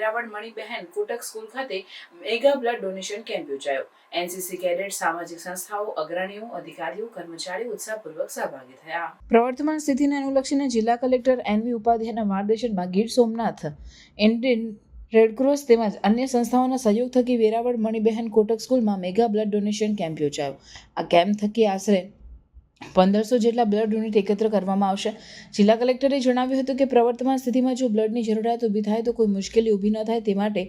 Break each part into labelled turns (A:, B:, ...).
A: Veraval મણિબહેન Kotak school ખાતે mega blood donation camp યોજાયો। NCC cadet, સામાજિક સંસ્થાઓ, અગ્રણીઓ, અધિકારીઓ, કર્મચારીઓ ઉત્સાહપૂર્વક સહભાગી થયા। પ્રવર્તમાન સ્થિતિને અનુલક્ષીને જિલ્લા કલેક્ટર એનવી ઉપાધ્યાયના માર્ગદર્શનમાં ગીર સોમનાથ ઇન્ડિયન રેડક્રોસ તેમજ અન્ય સંસ્થાઓના સહયોગ થકી વેરાવળ મણિબહેન કોટક સ્કૂલમાં મેગા બ્લડ ડોનેશન કેમ્પ યોજાયો। આ કેમ્પ થકી આશરે 1500 જેટલા બ્લડ યુનિટ એકત્ર કરવામાં આવશે। જિલ્લા કલેક્ટરે જણાવ્યું હતું કે પ્રવર્તમાન સ્થિતિમાં જો બ્લડની જરૂરિયાત ઊભી થાય તો કોઈ મુશ્કેલી ઊભી ન થાય તે માટે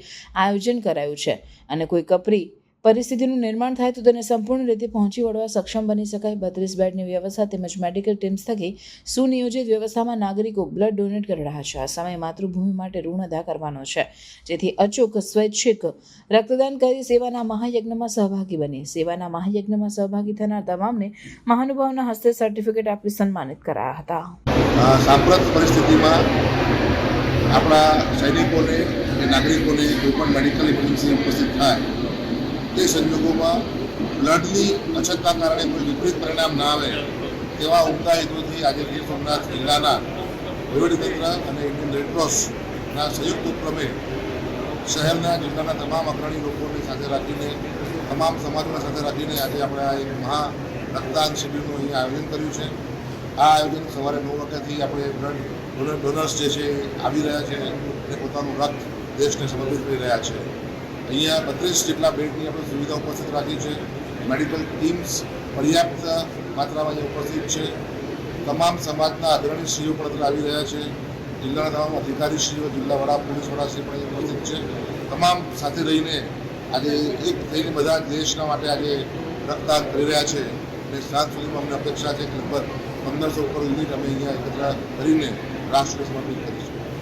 A: આયોજન કરાયું છે અને કોઈ કપરી પરિસ્થિતિનું નિર્માણ થાય તો તેને સંપૂર્ણ રીતે પહોંચી વળવા સક્ષમ બની શકાય। 32 બેડની વ્યવસ્થા તેમજ મેડિકલ ટીમ્સ થકી સુનિયોજિત વ્યવસ્થામાં નાગરિકો બ્લડ ડોનેટ કરી રહ્યા છે। આ સમયે માતૃભૂમિ માટે ઋણ અદા કરવાનો છે, જેથી અચૂક સ્વૈચ્છિક રક્તદાન કરી સેવાના મહાયજ્ઞમાં સહભાગી બની। સેવાના મહાયજ્ઞમાં સહભાગી થનાર તમામને મહાનુભાવના હસ્તે સર્ટિફિકેટ આપી સન્માનિત કરાયા હતા।
B: સાંપ્રત પરિસ્થિતિમાં આપણા સૈનિકોને કે નાગરિકોને કોઈ પણ મેડિકલ ઇમરજન્સી ઉપસ્થિત થાય તે સંજોગોમાં બ્લડની અછતના કારણે કોઈ વિપરીત પરિણામ ના આવે તેવા ઉમદા હેતુથી આજે ગીર સોમનાથ જિલ્લાના વહીવટીતંત્ર અને ઇન્ડિયન રેડક્રોસના સંયુક્ત ઉપક્રમે શહેરના જિલ્લાના તમામ અગ્રણી લોકોને સાથે રાખીને તમામ સમાજોને સાથે રાખીને આજે આપણે આ એક મહા રક્તદાન શિબિરનું અહીંયા આયોજન કર્યું છે। આ આયોજન સવારે 9 વાગ્યાથી આપણે બ્લડ ડોનર્સ જે છે આવી રહ્યા છે અને પોતાનું રક્ત દેશને સમર્પિત કરી રહ્યા છે। અહીંયા 32 જેટલા બેડની આપણે સુવિધા ઉપસ્થિત રાખી છે। મેડિકલ ટીમ્સ પર્યાપ્ત માત્રામાં અહીંયા ઉપસ્થિત છે। તમામ સમાજના અગ્રણીશ્રીઓ પણ અત્યારે આવી રહ્યા છે। જિલ્લાના તમામ અધિકારીશ્રીઓ, જિલ્લા વડા, પોલીસ વડાશ્રી પણ અહીંયા ઉપસ્થિત છે। તમામ સાથે રહીને આજે એક થઈને બધા દેશના માટે આજે રક્તદાન કરી રહ્યા છે અને સાંજ સુધીમાં અમને અપેક્ષા છે કે લગભગ 1500 ઉપર યુનિટ અમે અહીંયા એકત્ર કરીને રાષ્ટ્રને સમર્પિત કરીશું।